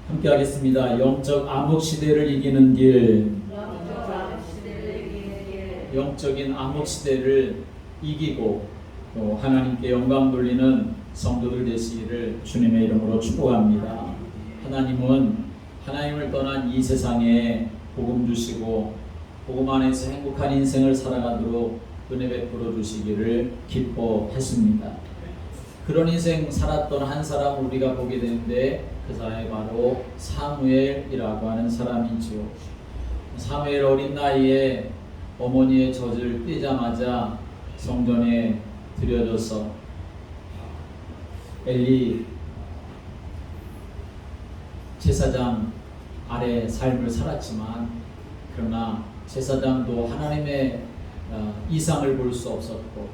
함께 하겠습니다. 영적 암흑 시대를 이기는 길. 영적인 암흑 시대를 이기고 또 하나님께 영광 돌리는 성도들 되시기를 주님의 이름으로 축복합니다. 하나님은 하나님을 떠난 이 세상에 복음 주시고 복음 안에서 행복한 인생을 살아가도록 은혜 베풀어 주시기를 기뻐했습니다. 그런 인생 살았던 한 사람을 우리가 보게 되는데 그 사람이 바로 사무엘이라고 하는 사람이지요. 사무엘 어린 나이에 어머니의 젖을 떼자마자 성전에 들여져서 엘리 제사장 아래 삶을 살았지만 그러나 제사장도 하나님의 이상을 볼 수 없었고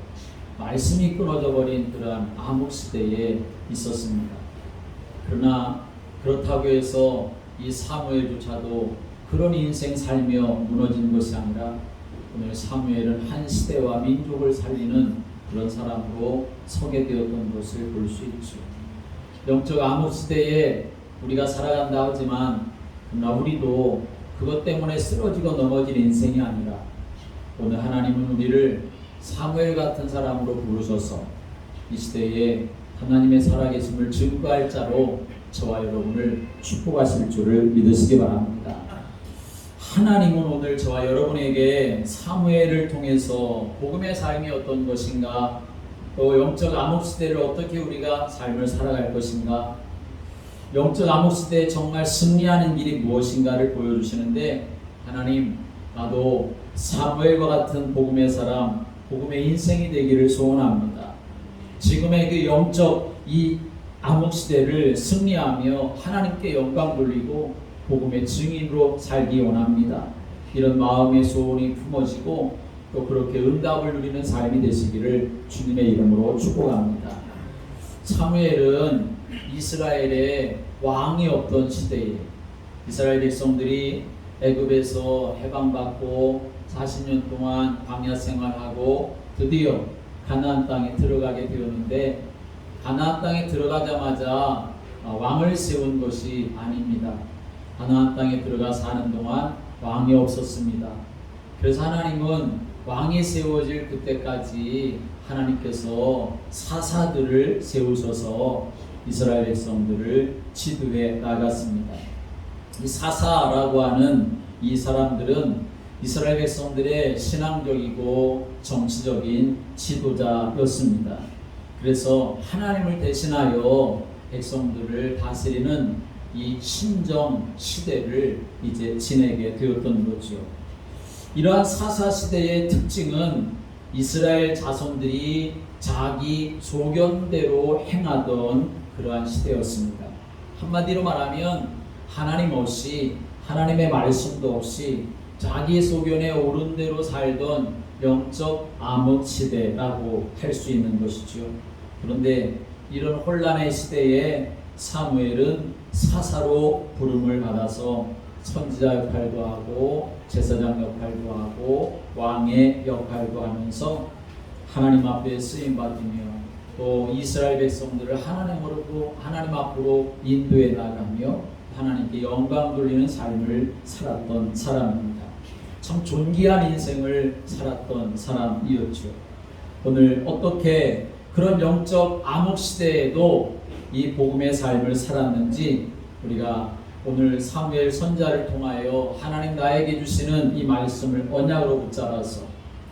말씀이 끊어져 버린 그러한 암흑 시대에 있었습니다. 그러나 그렇다고 해서 이 사무엘조차도 그런 인생 살며 무너진 것이 아니라 오늘 사무엘은 한 시대와 민족을 살리는 그런 사람으로 서게 되었던 것을 볼 수 있죠. 영적 암흑 시대에 우리가 살아간다 하지만 그러나 우리도 그것 때문에 쓰러지고 넘어질 인생이 아니라 오늘 하나님은 우리를 사무엘 같은 사람으로 부르셔서 이 시대에 하나님의 살아계심을 증거할 자로 저와 여러분을 축복하실 줄을 믿으시기 바랍니다. 하나님은 오늘 저와 여러분에게 사무엘을 통해서 복음의 삶이 어떤 것인가, 또 영적 암흑 시대를 어떻게 우리가 삶을 살아갈 것인가, 영적 암흑 시대에 정말 승리하는 길이 무엇인가를 보여주시는데, 하나님, 나도 사무엘과 같은 복음의 사람, 복음의 인생이 되기를 소원합니다. 지금의 그 영적 이 암흑 시대를 승리하며 하나님께 영광 돌리고 복음의 증인으로 살기 원합니다. 이런 마음의 소원이 품어지고 또 그렇게 응답을 누리는 삶이 되시기를 주님의 이름으로 축복합니다. 사무엘은 이스라엘의 왕이 없던 시대에 이스라엘 백성들이 애굽에서 해방받고 40년 동안 광야 생활하고 드디어 가나안 땅에 들어가게 되었는데, 가나안 땅에 들어가자마자 왕을 세운 것이 아닙니다. 가나안 땅에 들어가 사는 동안 왕이 없었습니다. 그래서 하나님은 왕이 세워질 그때까지 하나님께서 사사들을 세우셔서 이스라엘 백성들을 지도해 나갔습니다. 이 사사라고 하는 이 사람들은 이스라엘 백성들의 신앙적이고 정치적인 지도자였습니다. 그래서 하나님을 대신하여 백성들을 다스리는 이 신정 시대를 이제 지내게 되었던 거죠. 이러한 사사 시대의 특징은 이스라엘 자손들이 자기 소견대로 행하던 그러한 시대였습니다. 한마디로 말하면 하나님 없이, 하나님의 말씀도 없이 자기 소견에 옳은 대로 살던 영적 암흑 시대라고 할 수 있는 것이죠. 그런데 이런 혼란의 시대에 사무엘은 사사로 부름을 받아서 선지자 역할도 하고 제사장 역할도 하고 왕의 역할도 하면서 하나님 앞에 쓰임 받으며 또 이스라엘 백성들을 하나님 앞으로 인도해 나가며 하나님께 영광 돌리는 삶을 살았던 사람입니다. 참 존귀한 인생을 살았던 사람이었죠. 오늘 어떻게 그런 영적 암흑 시대에도 이 복음의 삶을 살았는지 우리가 오늘 사무엘 선지자를 통하여 하나님 나에게 주시는 이 말씀을 언약으로 붙잡아서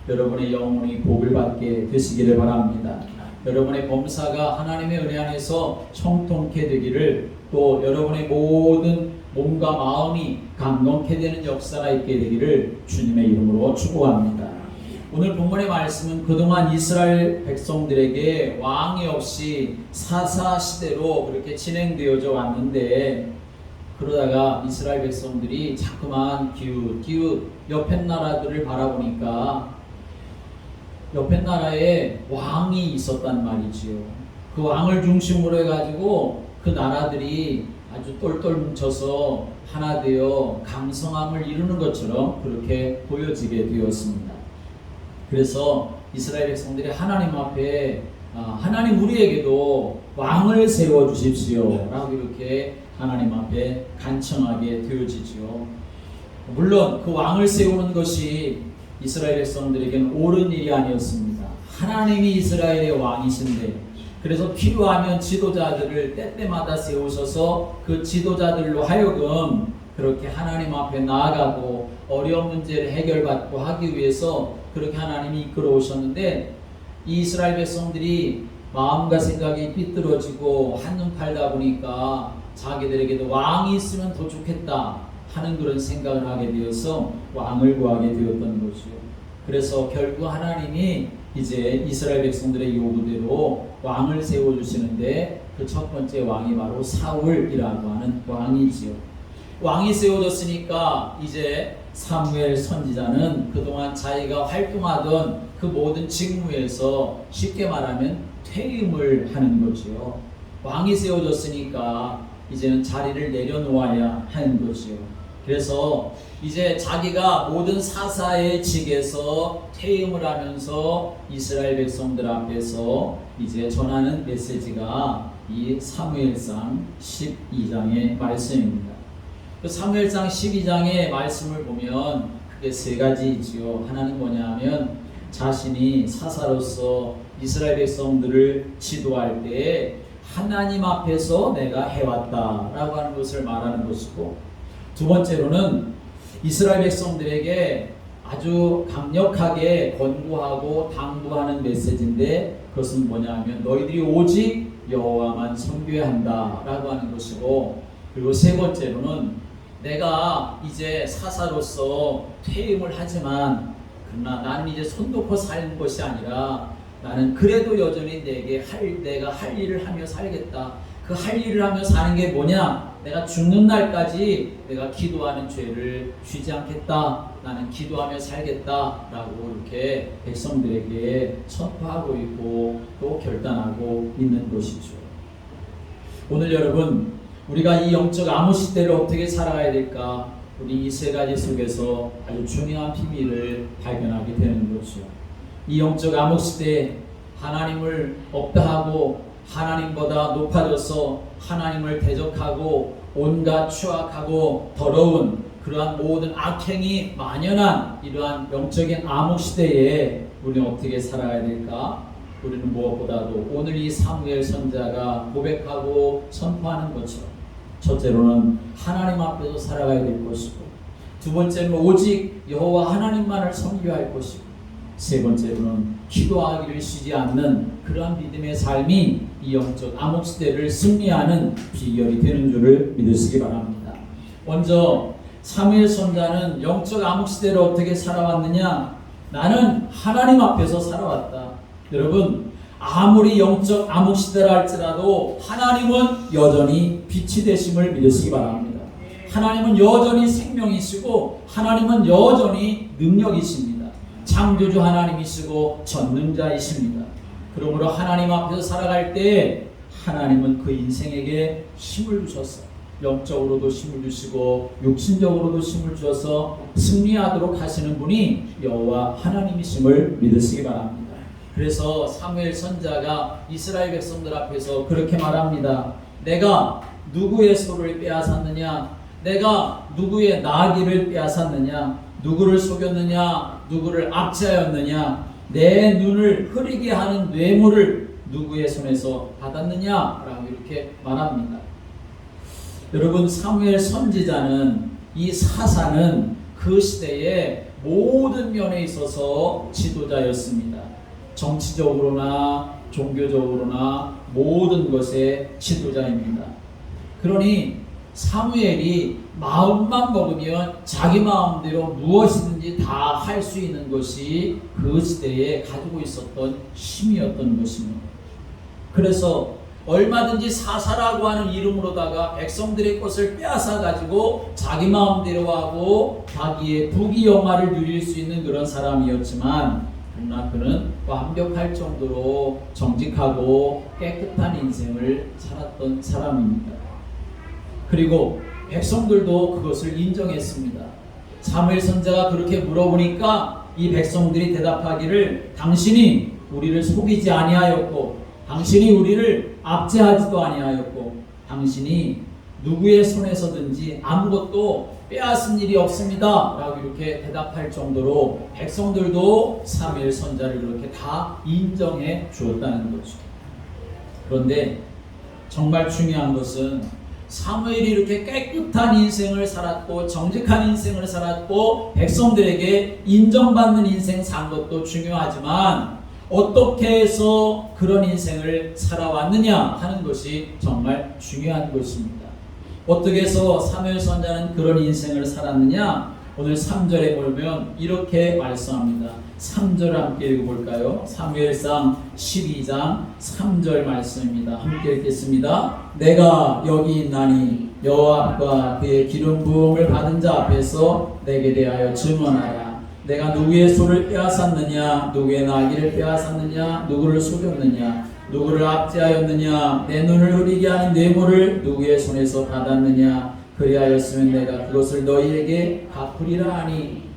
여러분의 영혼이 복을 받게 되시기를 바랍니다. 여러분의 범사가 하나님의 은혜 안에서 형통케 되기를, 또 여러분의 모든 몸과 마음이 감동케 되는 역사가 있게 되기를 주님의 이름으로 축복합니다. 오늘 본문의 말씀은 그동안 이스라엘 백성들에게 왕이 없이 사사 시대로 그렇게 진행되어져 왔는데, 그러다가 이스라엘 백성들이 자꾸만 기웃기웃 옆에 나라들을 바라보니까 옆에 나라에 왕이 있었단 말이지요. 그 왕을 중심으로 해가지고 그 나라들이 아주 똘똘 뭉쳐서 하나 되어 강성함을 이루는 것처럼 그렇게 보여지게 되었습니다. 그래서 이스라엘 백성들이 하나님 앞에 하나님 우리에게도 왕을 세워주십시오 라고 이렇게 하나님 앞에 간청하게 되어지죠. 물론 그 왕을 세우는 것이 이스라엘 백성들에게는 옳은 일이 아니었습니다. 하나님이 이스라엘의 왕이신데, 그래서 필요하면 지도자들을 때때마다 세우셔서 그 지도자들로 하여금 그렇게 하나님 앞에 나아가고 어려운 문제를 해결받고 하기 위해서 그렇게 하나님이 이끌어 오셨는데, 이 이스라엘 백성들이 마음과 생각이 삐뚤어지고 한눈 팔다 보니까 자기들에게도 왕이 있으면 더 좋겠다 하는 그런 생각을 하게 되어서 왕을 구하게 되었던 거죠. 그래서 결국 하나님이 이제 이스라엘 백성들의 요구대로 왕을 세워주시는데, 그 첫 번째 왕이 바로 사울이라고 하는 왕이지요. 왕이 세워졌으니까 이제 사무엘 선지자는 그동안 자기가 활동하던 그 모든 직무에서 쉽게 말하면 퇴임을 하는 거지요. 왕이 세워졌으니까 이제는 자리를 내려놓아야 하는 거지요. 그래서 이제 자기가 모든 사사의 직에서 퇴임을 하면서 이스라엘 백성들 앞에서 이제 전하는 메시지가 이 사무엘상 12장의 말씀입니다. 그 사무엘상 12장의 말씀을 보면 크게 세 가지 있지요. 하나는 뭐냐면 자신이 사사로서 이스라엘 백성들을 지도할 때에 하나님 앞에서 내가 해왔다라고 하는 것을 말하는 것이고, 두 번째로는 이스라엘 백성들에게 아주 강력하게 권고하고 당부하는 메시지인데, 그것은 뭐냐면 너희들이 오직 여호와만 섬겨야 한다라고 하는 것이고, 그리고 세 번째로는 내가 이제 사사로서 퇴임을 하지만 그러나 나는 이제 손 놓고 사는 것이 아니라 나는 그래도 여전히 내가 할 일을 하며 살겠다. 그 할 일을 하며 사는 게 뭐냐? 내가 죽는 날까지 내가 기도하는 죄를 쉬지 않겠다. 나는 기도하며 살겠다 라고 이렇게 백성들에게 선포하고 있고 또 결단하고 있는 것이죠. 오늘 여러분, 우리가 이 영적 암흑 시대를 어떻게 살아가야 될까? 우리 이 세 가지 속에서 아주 중요한 비밀을 발견하게 되는 거죠. 이 영적 암흑 시대에 하나님을 없다 하고 하나님보다 높아져서 하나님을 대적하고 온갖 추악하고 더러운 그러한 모든 악행이 만연한 이러한 영적인 암흑 시대에 우리는 어떻게 살아야 될까? 우리는 무엇보다도 오늘 이 사무엘 선지자가 고백하고 선포하는 것처럼 첫째로는 하나님 앞에서 살아가야 될 것이고, 두 번째는 오직 여호와 하나님만을 섬겨야 할 것이고, 세 번째로는 기도하기를 쉬지 않는 그러한 믿음의 삶이 이 영적 암흑 시대를 승리하는 비결이 되는 줄을 믿으시기 바랍니다. 먼저 사무엘 선지자는 영적 암흑 시대를 어떻게 살아왔느냐? 나는 하나님 앞에서 살아왔다. 여러분, 아무리 영적 암흑 시대라 할지라도 하나님은 여전히 빛이 되심을 믿으시기 바랍니다. 하나님은 여전히 생명이시고 하나님은 여전히 능력이십니다. 창조주 하나님이시고 전능자이십니다. 그러므로 하나님 앞에서 살아갈 때 하나님은 그 인생에게 힘을 주셨어요. 영적으로도 힘을 주시고 육신적으로도 힘을 주셔서 승리하도록 하시는 분이 여호와 하나님이심을 믿으시기 바랍니다. 그래서 사무엘 선지자가 이스라엘 백성들 앞에서 그렇게 말합니다. 내가 누구의 소를 빼앗았느냐? 내가 누구의 나귀를 빼앗았느냐? 누구를 속였느냐? 누구를 압제하였느냐? 내 눈을 흐리게 하는 뇌물을 누구의 손에서 받았느냐? 라고 이렇게 말합니다. 여러분, 사무엘 선지자는, 이 사사는 그 시대의 모든 면에 있어서 지도자였습니다. 정치적으로나 종교적으로나 모든 것의 지도자입니다. 그러니 사무엘이 마음만 먹으면 자기 마음대로 무엇이든지 다 할 수 있는 것이 그 시대에 가지고 있었던 힘이었던 것입니다. 그래서 얼마든지 사사라고 하는 이름으로다가 백성들의 것을 빼앗아 가지고 자기 마음대로 하고 자기의 부귀영화를 누릴 수 있는 그런 사람이었지만, 그러나 그는 완벽할 정도로 정직하고 깨끗한 인생을 살았던 사람입니다. 그리고 백성들도 그것을 인정했습니다. 사무엘 선지자가 그렇게 물어보니까 이 백성들이 대답하기를 당신이 우리를 속이지 아니하였고 당신이 우리를 압제하지도 아니하였고 당신이 누구의 손에서든지 아무것도 빼앗은 일이 없습니다 라고 이렇게 대답할 정도로 백성들도 사무엘 선자를 그렇게 다 인정해 주었다는 거죠. 그런데 정말 중요한 것은 사무엘이 이렇게 깨끗한 인생을 살았고 정직한 인생을 살았고 백성들에게 인정받는 인생 산 것도 중요하지만 어떻게 해서 그런 인생을 살아왔느냐 하는 것이 정말 중요한 것입니다. 어떻게 해서 사무엘 선자는 그런 인생을 살았느냐? 오늘 3절에 보면 이렇게 말씀합니다. 3절 함께 읽어볼까요? 사무엘상 12장 3절 말씀입니다. 함께 읽겠습니다. 내가 여기 있나니 여호와 앞과 그의 기름 부음을 받은 자 앞에서 내게 대하여 증언하라. 내가 누구의 소를 빼앗았느냐? 누구의 나귀를 빼앗았느냐? 누구를 속였느냐? 누구를 압제하였느냐? 내 눈을 흐리게 하는 뇌물을 누구의 손에서 받았느냐? 그리하였으면 내가 그것을 너희에게 갚으리라 하니.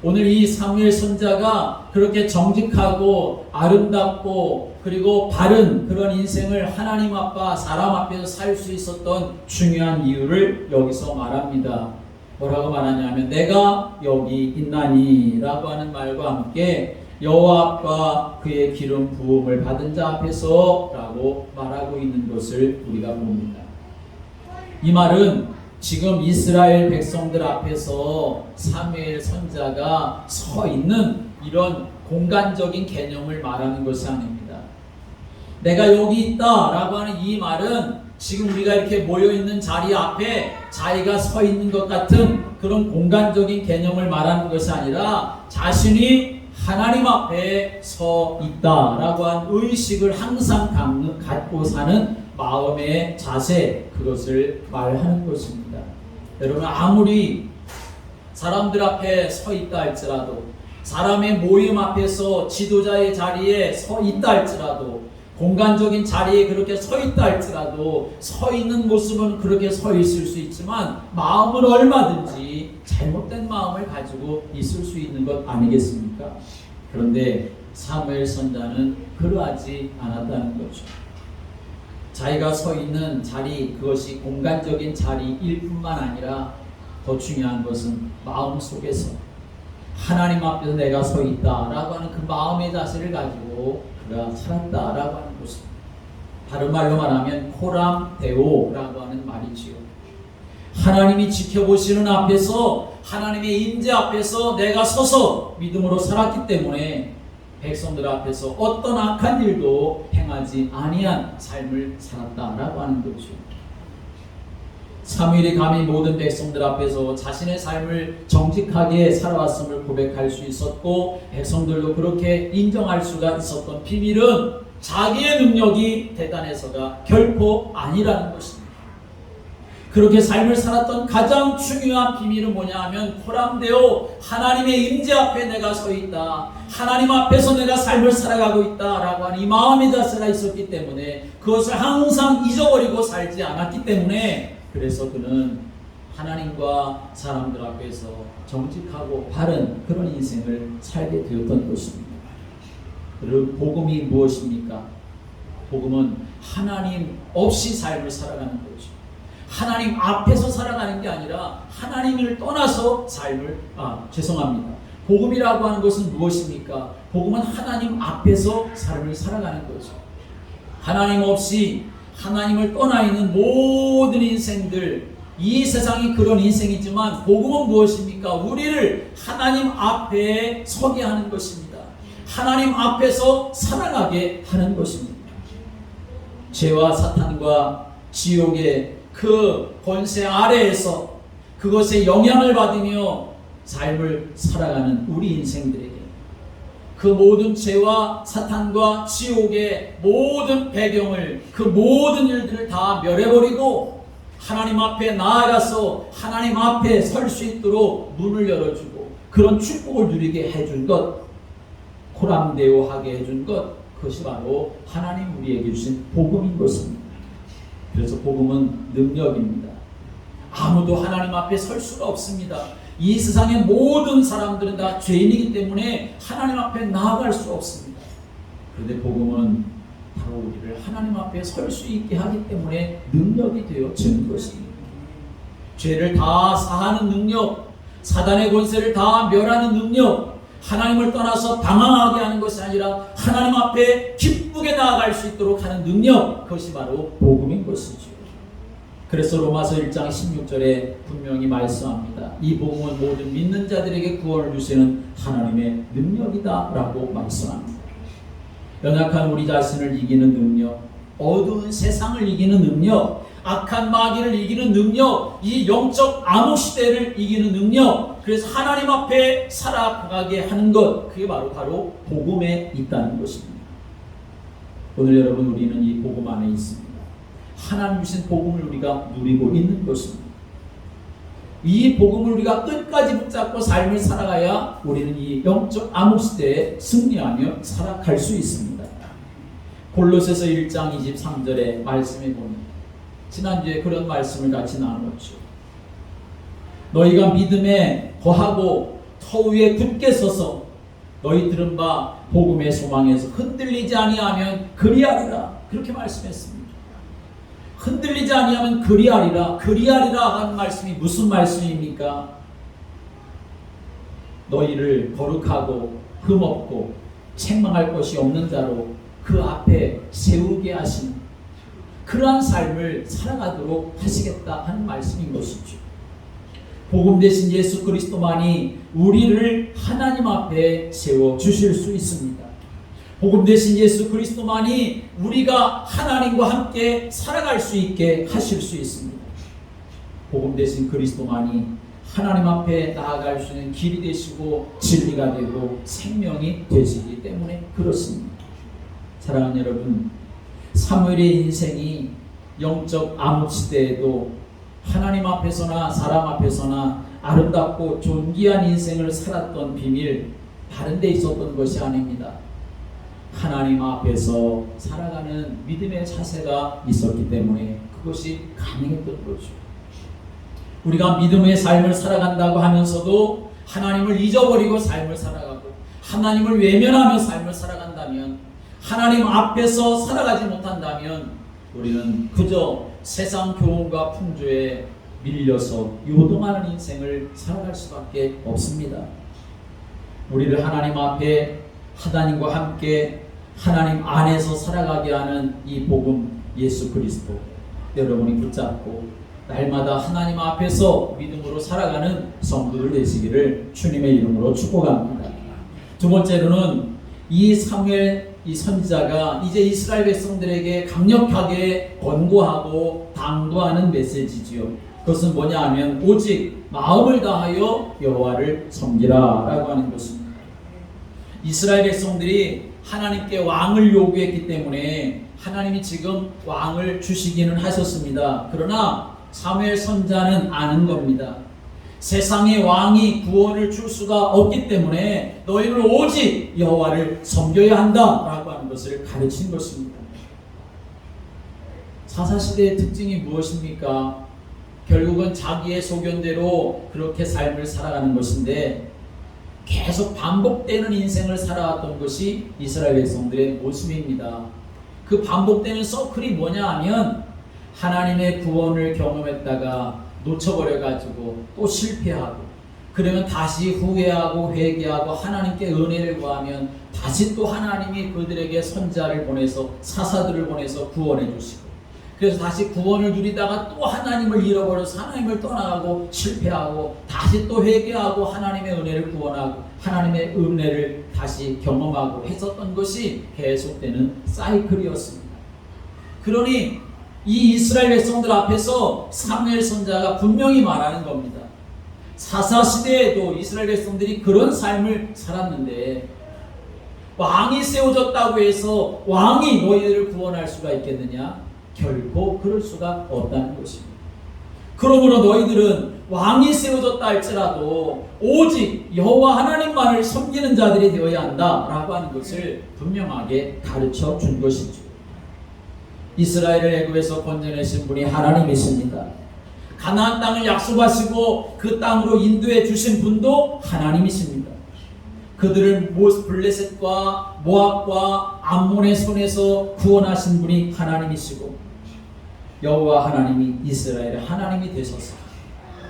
오늘 이 사무엘 선자가 그렇게 정직하고 아름답고 그리고 바른 그런 인생을 하나님 앞과 사람 앞에서 살 수 있었던 중요한 이유를 여기서 말합니다. 뭐라고 말하냐면 내가 여기 있나니 라고 하는 말과 함께 여호와 앞과 그의 기름 부음을 받은 자 앞에서 라고 말하고 있는 것을 우리가 봅니다. 이 말은 지금 이스라엘 백성들 앞에서 사무엘 선자가 서 있는 이런 공간적인 개념을 말하는 것이 아닙니다. 내가 여기 있다 라고 하는 이 말은 지금 우리가 이렇게 모여있는 자리 앞에 자기가 서 있는 것 같은 그런 공간적인 개념을 말하는 것이 아니라 자신이 하나님 앞에 서 있다라고 한 의식을 항상 갖고 사는 마음의 자세, 그것을 말하는 것입니다. 여러분, 아무리 사람들 앞에 서 있다 할지라도, 사람의 모임 앞에서 지도자의 자리에 서 있다 할지라도, 공간적인 자리에 그렇게 서 있다 할지라도 서 있는 모습은 그렇게 서 있을 수 있지만 마음은 얼마든지 잘못된 마음을 가지고 있을 수 있는 것 아니겠습니까? 그런데 사무엘 선자는 그러하지 않았다는 거죠. 자기가 서 있는 자리, 그것이 공간적인 자리일 뿐만 아니라 더 중요한 것은 마음 속에서 하나님 앞에서 내가 서 있다라고 하는 그 마음의 자세를 가지고 그가 살았다라고 하는 것입니다. 다른 말로 말하면 코람데오라고 하는 말이지요. 하나님이 지켜보시는 앞에서, 하나님의 임재 앞에서 내가 서서 믿음으로 살았기 때문에 백성들 앞에서 어떤 악한 일도 행하지 아니한 삶을 살았다라고 하는 거죠. 사무엘이 감히 모든 백성들 앞에서 자신의 삶을 정직하게 살아왔음을 고백할 수 있었고 백성들도 그렇게 인정할 수가 있었던 비밀은 자기의 능력이 대단해서가 결코 아니라는 것입니다. 그렇게 삶을 살았던 가장 중요한 비밀은 뭐냐 하면 코람데오, 하나님의 임재 앞에 내가 서 있다, 하나님 앞에서 내가 삶을 살아가고 있다라고 하는 이 마음의 자세가 있었기 때문에 그것을 항상 잊어버리고 살지 않았기 때문에 그래서 그는 하나님과 사람들 앞에서 정직하고 바른 그런 인생을 살게 되었던 것입니다. 여러분, 복음이 무엇입니까? 복음은 하나님 없이 삶을 살아가는 거죠. 하나님 앞에서 살아가는 게 아니라 하나님을 떠나서 삶을 죄송합니다. 복음이라고 하는 것은 무엇입니까? 복음은 하나님 앞에서 삶을 살아가는 거죠. 하나님 없이 하나님을 떠나 있는 모든 인생들, 이 세상이 그런 인생이지만 복음은 무엇입니까? 우리를 하나님 앞에 서게 하는 것입니다. 하나님 앞에서 살아가게 하는 것입니다. 죄와 사탄과 지옥의 그 권세 아래에서 그것에 영향을 받으며 삶을 살아가는 우리 인생들에게 그 모든 죄와 사탄과 지옥의 모든 배경을, 그 모든 일들을 다 멸해버리고 하나님 앞에 나아가서 하나님 앞에 설 수 있도록 문을 열어주고 그런 축복을 누리게 해준 것, 코람데오 하게 해준 것, 그것이 바로 하나님 우리에게 주신 복음인 것입니다. 그래서 복음은 능력입니다. 아무도 하나님 앞에 설 수가 없습니다. 이 세상의 모든 사람들은 다 죄인이기 때문에 하나님 앞에 나아갈 수 없습니다. 그런데 복음은 바로 우리를 하나님 앞에 설 수 있게 하기 때문에 능력이 되어지는 것입니다. 죄를 다 사하는 능력, 사단의 권세를 다 멸하는 능력, 하나님을 떠나서 방황하게 하는 것이 아니라 하나님 앞에 기쁘게 나아갈 수 있도록 하는 능력, 그것이 바로 복음인 것이죠. 그래서 로마서 1장 16절에 분명히 말씀합니다. 이 복음은 모든 믿는 자들에게 구원을 주시는 하나님의 능력이다 라고 말씀합니다. 연약한 우리 자신을 이기는 능력, 어두운 세상을 이기는 능력, 악한 마귀를 이기는 능력, 이 영적 암흑 시대를 이기는 능력, 그래서 하나님 앞에 살아가게 하는 것, 그게 바로 복음에 있다는 것입니다. 오늘 여러분, 우리는 이 복음 안에 있습니다. 하나님 주신 복음을 우리가 누리고 있는 것입니다. 이 복음을 우리가 끝까지 붙잡고 삶을 살아가야 우리는 이 영적 암흑 시대에 승리하며 살아갈 수 있습니다. 골로새서 1장 23절의 말씀에 보면, 지난주에 그런 말씀을 같이 나눴죠. 너희가 믿음에 거하고 터 위에 굳게 서서 너희 들은 바 복음의 소망에서 흔들리지 아니하면 그리하리라, 그렇게 말씀했습니다. 흔들리지 아니하면 그리하리라. 그리하리라 하는 말씀이 무슨 말씀입니까? 너희를 거룩하고 흠없고 책망할 것이 없는 자로 그 앞에 세우게 하시는 그러한 삶을 살아가도록 하시겠다 하는 말씀인 것이죠. 복음 대신 예수 그리스도만이 우리를 하나님 앞에 세워주실 수 있습니다. 복음 대신 예수 그리스도만이 우리가 하나님과 함께 살아갈 수 있게 하실 수 있습니다. 복음 대신 그리스도만이 하나님 앞에 나아갈 수 있는 길이 되시고 진리가 되고 생명이 되시기 때문에 그렇습니다. 사랑하는 여러분, 사무엘의 인생이 영적 암흑 시대에도 하나님 앞에서나 사람 앞에서나 아름답고 존귀한 인생을 살았던 비밀, 다른 데 있었던 것이 아닙니다. 하나님 앞에서 살아가는 믿음의 자세가 있었기 때문에 그것이 가능했던 거죠. 우리가 믿음의 삶을 살아간다고 하면서도 하나님을 잊어버리고 삶을 살아가고 하나님을 외면하며 삶을 살아간다면, 하나님 앞에서 살아가지 못한다면 우리는 그저 세상 교훈과 풍조에 밀려서 요동하는 인생을 살아갈 수밖에 없습니다. 우리를 하나님 앞에 하나님과 함께 하나님 안에서 살아가게 하는 이 복음 예수 그리스도, 여러분이 붙잡고 날마다 하나님 앞에서 믿음으로 살아가는 성도들 되시기를 주님의 이름으로 축복합니다. 두 번째로는 이 사무엘 이 선지자가 이제 이스라엘 백성들에게 강력하게 권고하고 당부하는 메시지지요. 그것은 뭐냐 하면 오직 마음을 다하여 여호와를 섬기라 라고 하는 것입니다. 이스라엘 백성들이 하나님께 왕을 요구했기 때문에 하나님이 지금 왕을 주시기는 하셨습니다. 그러나 사무엘 선지자는 아는 겁니다. 세상의 왕이 구원을 줄 수가 없기 때문에 너희는 오직 여호와를 섬겨야 한다라고 하는 것을 가르친 것입니다. 사사시대의 특징이 무엇입니까? 결국은 자기의 소견대로 그렇게 삶을 살아가는 것인데, 계속 반복되는 인생을 살아왔던 것이 이스라엘 백성들의 모습입니다. 그 반복되는 서클이 뭐냐 하면, 하나님의 구원을 경험했다가 놓쳐버려가지고 또 실패하고, 그러면 다시 후회하고 회개하고 하나님께 은혜를 구하면 다시 또 하나님이 그들에게 선지자를 보내서 사사들을 보내서 구원해 주시고, 그래서 다시 구원을 누리다가 또 하나님을 잃어버려서 하나님을 떠나가고 실패하고 다시 또 회개하고 하나님의 은혜를 구원하고 하나님의 은혜를 다시 경험하고 했었던 것이 계속되는 사이클이었습니다. 그러니 이 이스라엘 백성들 앞에서 사무엘 선지자가 분명히 말하는 겁니다. 사사시대에도 이스라엘 백성들이 그런 삶을 살았는데, 왕이 세워졌다고 해서 왕이 너희들을 구원할 수가 있겠느냐? 결코 그럴 수가 없다는 것입니다. 그러므로 너희들은 왕이 세워졌다 할지라도 오직 여호와 하나님만을 섬기는 자들이 되어야 한다라고 하는 것을 분명하게 가르쳐 준 것이죠. 이스라엘을 애굽에서 건져내신 분이 하나님이십니다. 가나안 땅을 약속하시고 그 땅으로 인도해 주신 분도 하나님이십니다. 그들을 블레셋과 모압과 암몬의 손에서 구원하신 분이 하나님이시고, 여호와 하나님이 이스라엘의 하나님이 되셔서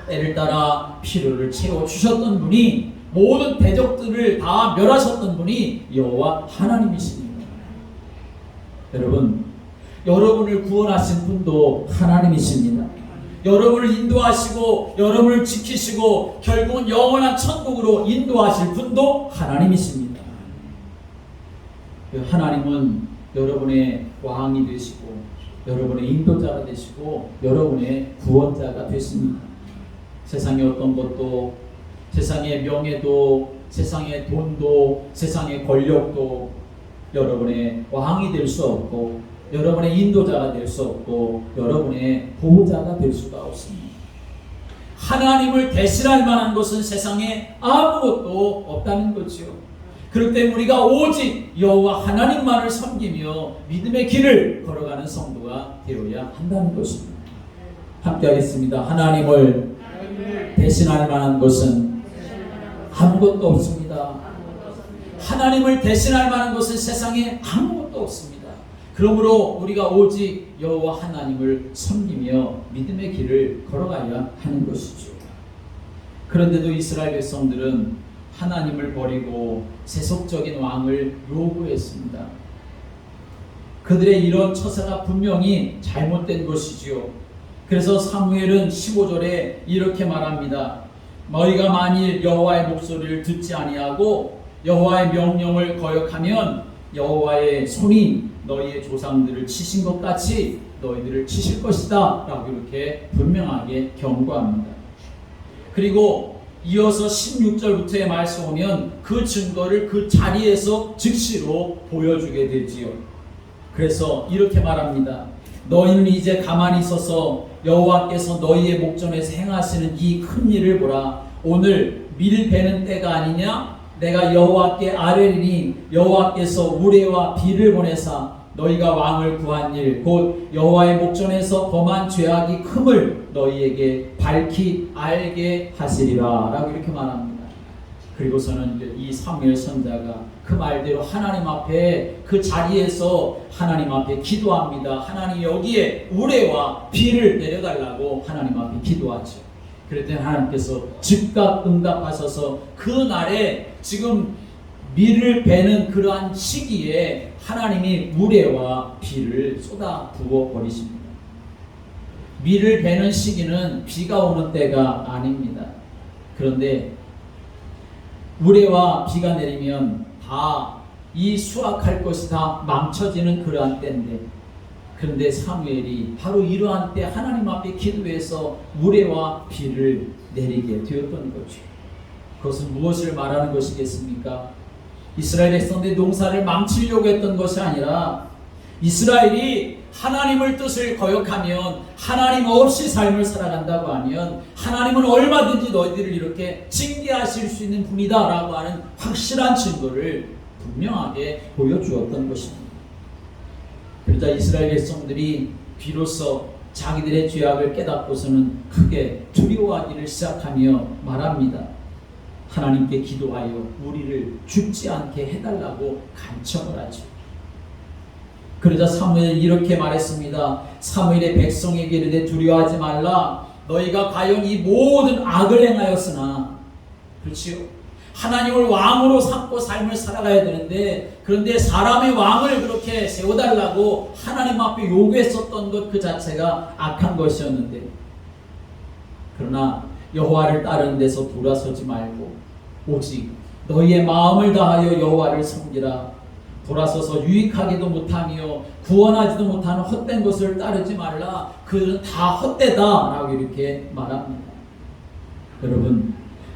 때를 따라 필요를 채워주셨던 분이, 모든 대적들을 다 멸하셨던 분이 여호와 하나님이십니다. 여러분, 여러분을 구원하신 분도 하나님이십니다. 여러분을 인도하시고 여러분을 지키시고 결국은 영원한 천국으로 인도하실 분도 하나님이십니다. 하나님은 여러분의 왕이 되시고 여러분의 인도자가 되시고 여러분의 구원자가 되십니다. 세상의 어떤 것도, 세상의 명예도, 세상의 돈도, 세상의 권력도 여러분의 왕이 될 수 없고, 여러분의 인도자가 될 수 없고, 여러분의 보호자가 될 수가 없습니다. 하나님을 대신할 만한 것은 세상에 아무것도 없다는 거죠. 그렇기 때문에 우리가 오직 여호와 하나님만을 섬기며 믿음의 길을 걸어가는 성도가 되어야 한다는 것입니다. 함께 하겠습니다. 하나님을 대신할 만한 것은 아무것도 없습니다. 하나님을 대신할 만한 것은 세상에 아무것도 없습니다. 그러므로 우리가 오직 여호와 하나님을 섬기며 믿음의 길을 걸어가야 하는 것이죠. 그런데도 이스라엘 백성들은 하나님을 버리고 세속적인 왕을 요구했습니다. 그들의 이런 처사가 분명히 잘못된 것이지요. 그래서 사무엘은 15절에 이렇게 말합니다. 너희가 만일 여호와의 목소리를 듣지 아니하고 여호와의 명령을 거역하면 여호와의 손이 너희의 조상들을 치신 것 같이 너희들을 치실 것이다 라고 이렇게 분명하게 경고합니다. 그리고 이어서 16절부터의 말씀 오면 그 증거를 그 자리에서 즉시로 보여주게 되지요. 그래서 이렇게 말합니다. 너희는 이제 가만히 있어서 여호와께서 너희의 목전에서 행하시는 이 큰 일을 보라. 오늘 밀 베는 때가 아니냐? 내가 여호와께 아뢰리니 여호와께서 우레와 비를 보내사 너희가 왕을 구한 일 곧 여호와의 목전에서 범한 죄악이 큼을 너희에게 밝히 알게 하시리라 라고 이렇게 말합니다. 그리고서는 이 사무엘 선자가 그 말대로 하나님 앞에 그 자리에서 하나님 앞에 기도합니다. 하나님 여기에 우레와 비를 내려달라고 하나님 앞에 기도하죠. 그랬더니 하나님께서 즉각 응답하셔서 그 날에 지금 밀을 베는 그러한 시기에 하나님이 우레와 비를 쏟아 부어 버리십니다. 밀을 베는 시기는 비가 오는 때가 아닙니다. 그런데 우레와 비가 내리면 다 이 수확할 것이 다 망쳐지는 그러한 때인데, 그런데 사무엘이 바로 이러한 때 하나님 앞에 기도해서 우레와 비를 내리게 되었던 거죠. 그것은 무엇을 말하는 것이겠습니까? 이스라엘 백성들의 농사를 망치려고 했던 것이 아니라 이스라엘이 하나님의 뜻을 거역하면, 하나님 없이 삶을 살아간다고 하면 하나님은 얼마든지 너희들을 이렇게 징계하실 수 있는 분이다 라고 하는 확실한 증거를 분명하게 보여주었던 것입니다. 그러자 이스라엘 백성들이 비로소 자기들의 죄악을 깨닫고서는 크게 두려워하기를 시작하며 말합니다. 하나님께 기도하여 우리를 죽지 않게 해달라고 간청을 하죠. 그러자 사무엘이 이렇게 말했습니다. 사무엘의 백성에게 이르되 두려워하지 말라. 너희가 과연 이 모든 악을 행하였으나, 그렇지요, 하나님을 왕으로 삼고 삶을 살아가야 되는데, 그런데 사람의 왕을 그렇게 세워달라고 하나님 앞에 요구했었던 것 그 자체가 악한 것이었는데, 그러나 여호와를 따르는 데서 돌아서지 말고 오직 너희의 마음을 다하여 여호와를 섬기라. 돌아서서 유익하기도 못하며 구원하지도 못하는 헛된 것을 따르지 말라. 그들은 다 헛되다 라고 이렇게 말합니다. 여러분,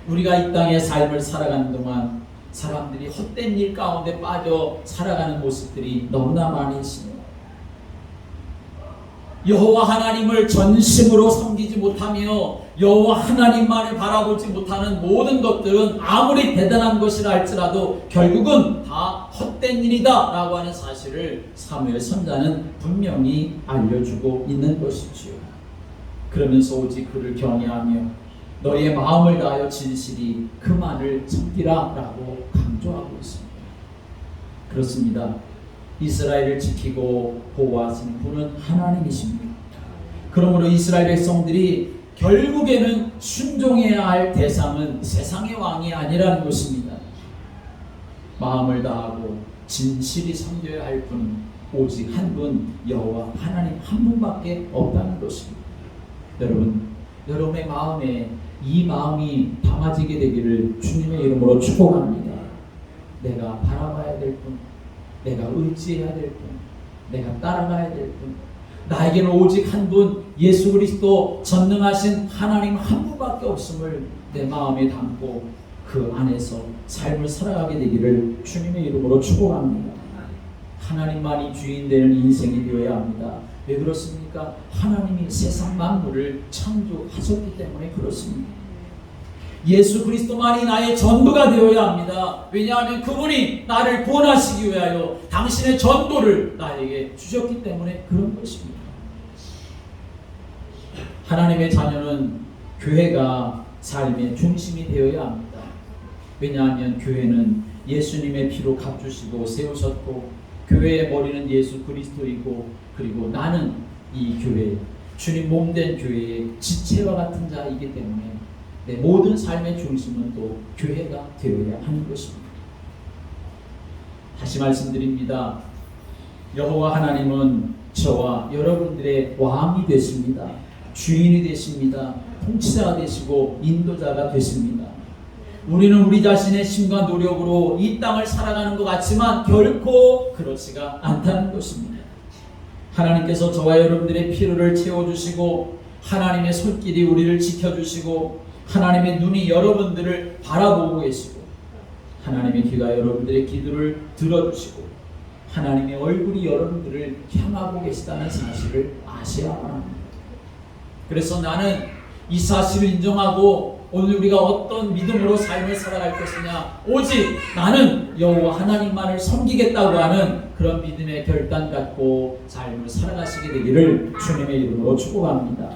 우리가 이 땅의 삶을 살아가는 동안 사람들이 헛된 일 가운데 빠져 살아가는 모습들이 너무나 많이 있습니다. 여호와 하나님을 전심으로 섬기지 못하며 여호와 하나님만을 바라보지 못하는 모든 것들은 아무리 대단한 것이라 할지라도 결국은 다 헛된 일이다 라고 하는 사실을 사무엘 선자는 분명히 알려주고 있는 것이지요. 그러면서 오직 그를 경외하며 너희의 마음을 다하여 진실히 그 말을 섬기라 라고 강조하고 있습니다. 그렇습니다. 이스라엘을 지키고 보호하시는 분은 하나님이십니다. 그러므로 이스라엘 백성들이 결국에는 순종해야 할 대상은 세상의 왕이 아니라는 것입니다. 마음을 다하고 진실히 섬겨야 할 분은 오직 한 분, 여호와 하나님 한 분밖에 없다는 것입니다. 여러분, 여러분의 마음에 이 마음이 담아지게 되기를 주님의 이름으로 축복합니다. 내가 바라봐야 될 분, 내가 의지해야 될 분, 내가 따라가야 될 분, 나에게는 오직 한 분, 예수 그리스도 전능하신 하나님 한 분밖에 없음을 내 마음에 담고 그 안에서 삶을 살아가게 되기를 주님의 이름으로 축복합니다. 하나님만이 주인 되는 인생이 되어야 합니다. 왜 그렇습니까? 하나님이 세상 만물을 창조하셨기 때문에 그렇습니다. 예수 그리스도만이 나의 전부가 되어야 합니다. 왜냐하면 그분이 나를 구원하시기 위하여 당신의 전도를 나에게 주셨기 때문에 그런 것입니다. 하나님의 자녀는 교회가 삶의 중심이 되어야 합니다. 왜냐하면 교회는 예수님의 피로 값주시고 세우셨고 교회의 머리는 예수 그리스도이고 그리고 나는 이 교회, 주님 몸된 교회의 지체와 같은 자이기 때문에 내 모든 삶의 중심은 또 교회가 되어야 하는 것입니다. 다시 말씀드립니다. 여호와 하나님은 저와 여러분들의 왕이 되십니다. 주인이 되십니다. 통치자가 되시고 인도자가 되십니다. 우리는 우리 자신의 힘과 노력으로 이 땅을 살아가는 것 같지만 결코 그렇지가 않다는 것입니다. 하나님께서 저와 여러분들의 필요를 채워주시고 하나님의 손길이 우리를 지켜주시고 하나님의 눈이 여러분들을 바라보고 계시고 하나님의 귀가 여러분들의 기도를 들어주시고 하나님의 얼굴이 여러분들을 향하고 계시다는 사실을 아셔야 합니다. 그래서 나는 이 사실을 인정하고 오늘 우리가 어떤 믿음으로 삶을 살아갈 것이냐, 오직 나는 여호와 하나님만을 섬기겠다고 하는 그런 믿음의 결단 갖고 삶을 살아가시게 되기를 주님의 이름으로 축복합니다.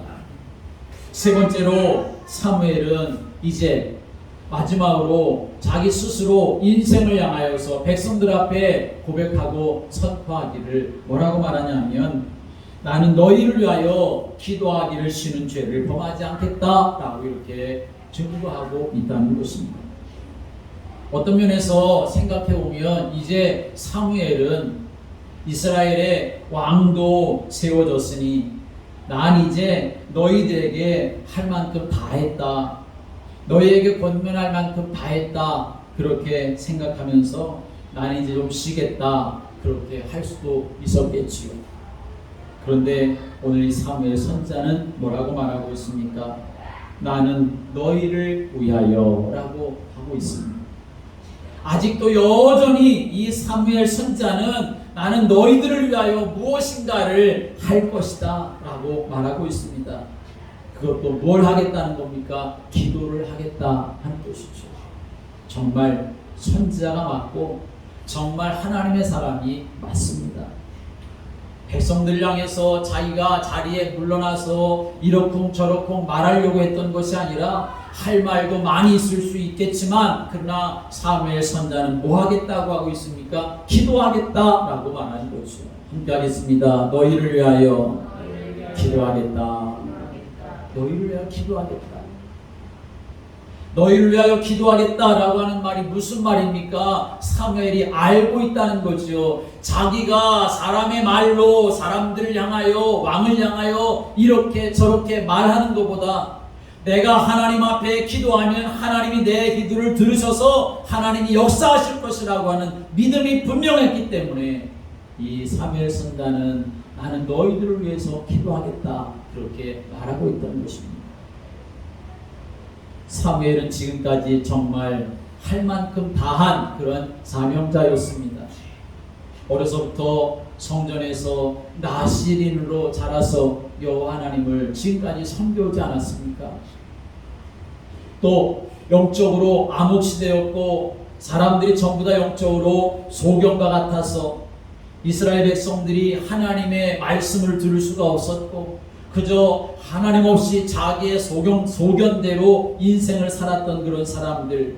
세 번째로 사무엘은 이제 마지막으로 자기 스스로 인생을 향하여서 백성들 앞에 고백하고 선포하기를 뭐라고 말하냐면 나는 너희를 위하여 기도하기를 쉬는 죄를 범하지 않겠다라고 이렇게 증거하고 있다는 것입니다. 어떤 면에서 생각해 보면 이제 사무엘은 이스라엘의 왕도 세워졌으니 난 이제 너희들에게 할 만큼 다 했다. 너희에게 권면할 만큼 다 했다. 그렇게 생각하면서 난 이제 좀 쉬겠다. 그렇게 할 수도 있었겠지요. 그런데 오늘 이 사무엘 선자는 뭐라고 말하고 있습니까? 나는 너희를 위하여 라고 하고 있습니다. 아직도 여전히 이 사무엘 선자는 나는 너희들을 위하여 무엇인가를 할 것이다 라고 말하고 있습니다. 그것도 뭘 하겠다는 겁니까? 기도를 하겠다 하는 것이죠. 정말 선지자가 맞고 정말 하나님의 사람이 맞습니다. 백성들 향해서 자기가 자리에 물러나서 이러쿵 저러쿵 말하려고 했던 것이 아니라 할 말도 많이 있을 수 있겠지만 그러나 사무엘 선자는 뭐 하겠다고 하고 있습니까? 기도하겠다라고 말하는 거죠. 함께 하겠습니다. 너희를 위하여 기도하겠다. 너희를 위하여 기도하겠다. 너희를 위하여 기도하겠다라고 하는 말이 무슨 말입니까? 사무엘이 알고 있다는 거죠. 자기가 사람의 말로 사람들을 향하여 왕을 향하여 이렇게 저렇게 말하는 것보다 내가 하나님 앞에 기도하면 하나님이 내 기도를 들으셔서 하나님이 역사하실 것이라고 하는 믿음이 분명했기 때문에 이 사무엘 선자는 나는 너희들을 위해서 기도하겠다 그렇게 말하고 있다는 것입니다. 사무엘은 지금까지 정말 할 만큼 다한 그런 사명자였습니다. 어려서부터 성전에서 나시린으로 자라서 여호와 하나님을 지금까지 섬겨오지 않았습니까? 또 영적으로 암흑시대였고 사람들이 전부 다 영적으로 소경과 같아서 이스라엘 백성들이 하나님의 말씀을 들을 수가 없었고 그저 하나님 없이 자기의 소견대로 인생을 살았던 그런 사람들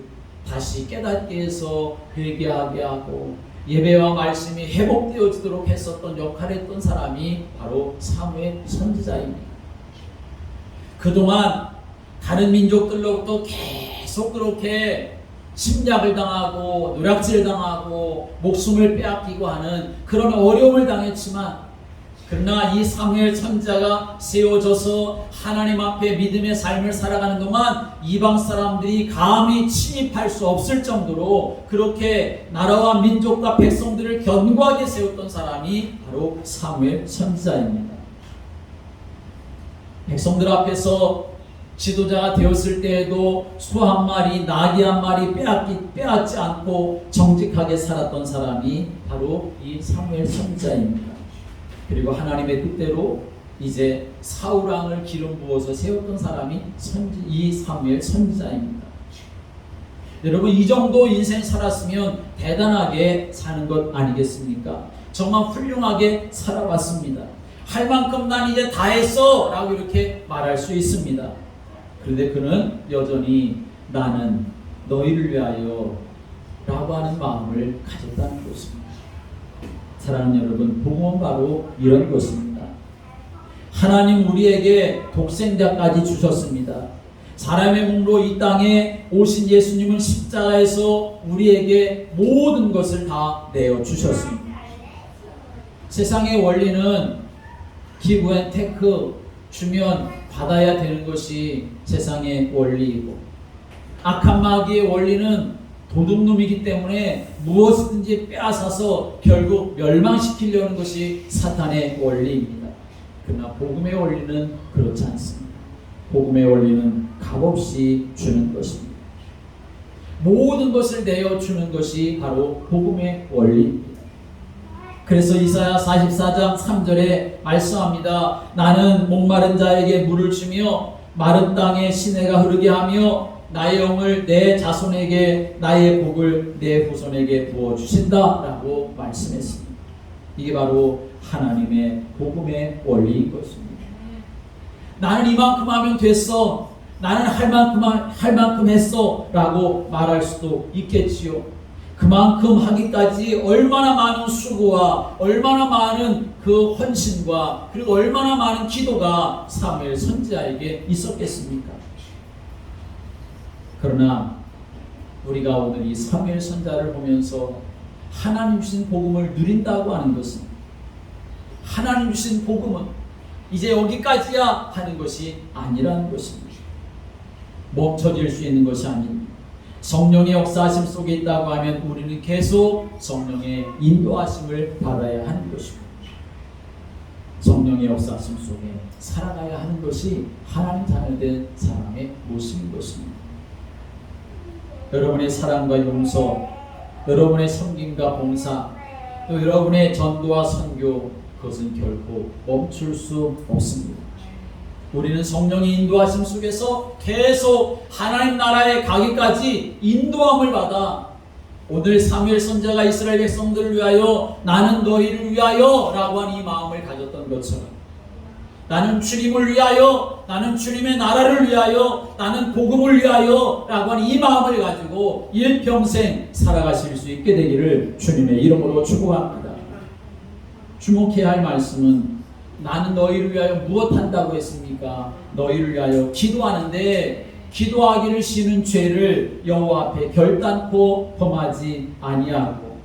다시 깨닫게 해서 회개하게 하고 예배와 말씀이 회복되어지도록 했었던 역할을 했던 사람이 바로 사무엘 선지자입니다. 그동안 다른 민족들로부터 계속 그렇게 침략을 당하고 노략질을 당하고 목숨을 빼앗기고 하는 그런 어려움을 당했지만, 그러나 이 사무엘 선지자가 세워져서 하나님 앞에 믿음의 삶을 살아가는 동안 이방 사람들이 감히 침입할 수 없을 정도로 그렇게 나라와 민족과 백성들을 견고하게 세웠던 사람이 바로 사무엘 선지자입니다. 백성들 앞에서 지도자가 되었을 때에도 소 한 마리, 나귀 한 마리 빼앗지 않고 정직하게 살았던 사람이 바로 이 사무엘 선지자입니다. 그리고 하나님의 뜻대로 이제 사울 왕을 기름 부어서 세웠던 사람이 이 사무엘 선지자입니다. 여러분, 이 정도 인생 살았으면 대단하게 사는 것 아니겠습니까? 정말 훌륭하게 살아왔습니다. 할 만큼 난 이제 다 했어 라고 이렇게 말할 수 있습니다. 그런데 그는 여전히 나는 너희를 위하여 라고 하는 마음을 가졌다는 것입니다. 사랑하는 여러분, 복음은 바로 이런 것입니다. 하나님 우리에게 독생자까지 주셨습니다. 사람의 몸으로 이 땅에 오신 예수님은 십자가에서 우리에게 모든 것을 다 내어주셨습니다. 세상의 원리는 기브 앤 테크, 주면 받아야 되는 것이 세상의 원리이고, 악한 마귀의 원리는 도둑놈이기 때문에 무엇이든지 빼앗아서 결국 멸망시키려는 것이 사탄의 원리입니다. 그러나 복음의 원리는 그렇지 않습니다. 복음의 원리는 값없이 주는 것입니다. 모든 것을 내어주는 것이 바로 복음의 원리입니다. 그래서 이사야 44장 3절에 말씀합니다. 나는 목마른 자에게 물을 주며 마른 땅에 시내가 흐르게 하며 나의 영을 내 자손에게, 나의 복을 내 후손에게 부어주신다 라고 말씀했습니다. 이게 바로 하나님의 복음의 원리인 것입니다. 나는 이만큼 하면 됐어, 나는 할 만큼 했어 라고 말할 수도 있겠지요. 그만큼 하기까지 얼마나 많은 수고와 얼마나 많은 그 헌신과 그리고 얼마나 많은 기도가 사무엘 선지자에게 있었겠습니까? 그러나 우리가 오늘 이 사무엘 선지자를 보면서 하나님 주신 복음을 누린다고 하는 것은, 하나님 주신 복음은 이제 여기까지야 하는 것이 아니라는 것입니다. 멈춰질 수 있는 것이 아닙니다. 성령의 역사하심 속에 있다고 하면 우리는 계속 성령의 인도하심을 받아야 하는 것입니다. 성령의 역사하심 속에 살아가야 하는 것이 하나님 자녀된 사람의 모습인 것입니다. 여러분의 사랑과 용서, 여러분의 섬김과 봉사, 또 여러분의 전도와 선교, 그것은 결코 멈출 수 없습니다. 우리는 성령의 인도하심 속에서 계속 하나님 나라에 가기까지 인도함을 받아, 오늘 사무엘 선지자가 이스라엘 백성들을 위하여 나는 너희를 위하여 라고 하는 이 마음을 가졌던 것처럼, 나는 주님을 위하여, 나는 주님의 나라를 위하여, 나는 복음을 위하여 라고 하는 이 마음을 가지고 일평생 살아가실 수 있게 되기를 주님의 이름으로 축복합니다. 주목해야 할 말씀은, 나는 너희를 위하여 무엇한다고 했습니까? 너희를 위하여 기도하는데 기도하기를 쉬는 죄를 여호와 앞에 결단코 범하지 아니하고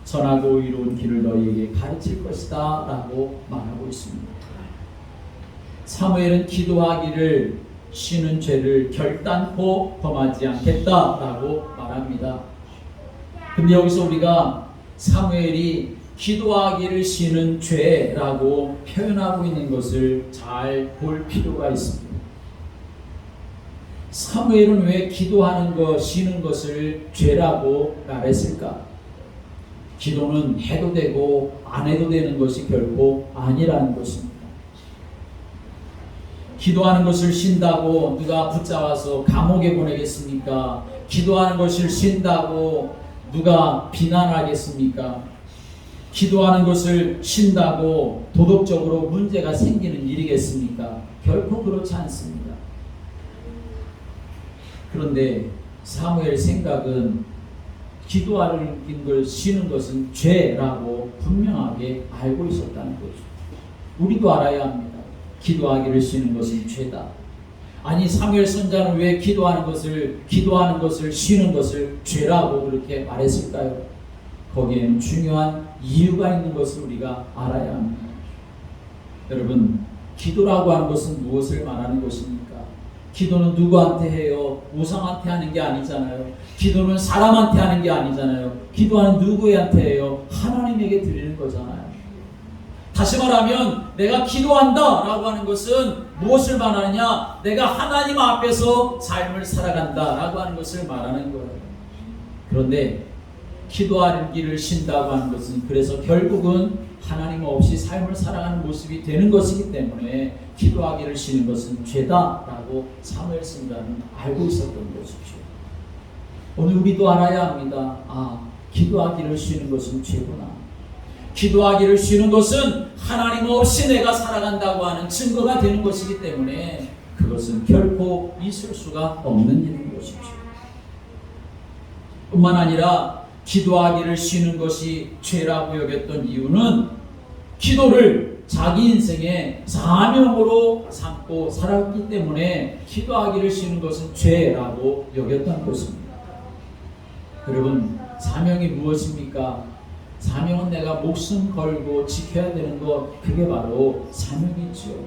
선하고 의로운 길을 너희에게 가르칠 것이다 라고 말하고 있습니다. 사무엘은 기도하기를 쉬는 죄를 결단코 범하지 않겠다 라고 말합니다. 근데 여기서 우리가 사무엘이 기도하기를 쉬는 죄라고 표현하고 있는 것을 잘 볼 필요가 있습니다. 사무엘은 왜 기도하는 것, 쉬는 것을 죄라고 말했을까? 기도는 해도 되고 안 해도 되는 것이 결코 아니라는 것입니다. 기도하는 것을 쉰다고 누가 붙잡아서 감옥에 보내겠습니까? 기도하는 것을 쉰다고 누가 비난하겠습니까? 기도하는 것을 쉰다고 도덕적으로 문제가 생기는 일이겠습니까? 결코 그렇지 않습니다. 그런데 사무엘 생각은 기도하는 걸 쉬는 것은 죄라고 분명하게 알고 있었다는 거죠. 우리도 알아야 합니다. 기도하기를 쉬는 것은 죄다. 아니 사무엘 선자는 왜 기도하는 것을 쉬는 것을 죄라고 그렇게 말했을까요? 거기에는 중요한 이유가 있는 것을 우리가 알아야 합니다. 여러분, 기도라고 하는 것은 무엇을 말하는 것입니까? 기도는 누구한테 해요? 우상한테 하는 게 아니잖아요. 기도는 사람한테 하는 게 아니잖아요. 기도하는 누구한테 해요? 하나님에게 드리는 거잖아요. 다시 말하면 내가 기도한다 라고 하는 것은 무엇을 말하느냐? 내가 하나님 앞에서 삶을 살아간다 라고 하는 것을 말하는 거예요. 그런데 기도하기를 쉰다고 하는 것은 그래서 결국은 하나님 없이 삶을 살아가는 모습이 되는 것이기 때문에 기도하기를 쉬는 것은 죄다라고 사무엘 선자는 알고 있었던 것이죠. 오늘 우리도 알아야 합니다. 기도하기를 쉬는 것은 죄구나. 기도하기를 쉬는 것은 하나님 없이 내가 살아간다고 하는 증거가 되는 것이기 때문에 그것은 결코 있을 수가 없는 일인 것이죠. 뿐만 아니라 기도하기를 쉬는 것이 죄라고 여겼던 이유는 기도를 자기 인생의 사명으로 삼고 살았기 때문에 기도하기를 쉬는 것은 죄라고 여겼던 것입니다. 여러분, 사명이 무엇입니까? 사명은 내가 목숨 걸고 지켜야 되는 것, 그게 바로 사명이죠.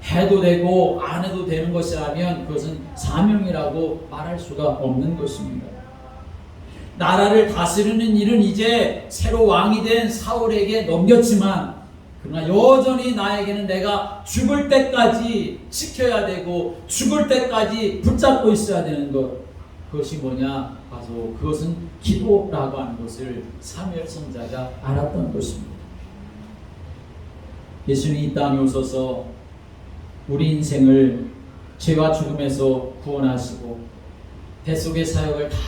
해도 되고 안 해도 되는 것이라면 그것은 사명이라고 말할 수가 없는 것입니다. 나라를 다스리는 일은 이제 새로 왕이 된 사울에게 넘겼지만 그러나 여전히 나에게는 내가 죽을 때까지 지켜야 되고 죽을 때까지 붙잡고 있어야 되는 것, 그것이 뭐냐? 바로 그것은 기도라고 하는 것을 사무엘 선자가 알았던 것입니다. 예수님이 이 땅에 오셔서 우리 인생을 죄와 죽음에서 구원하시고 대속의 사역을 다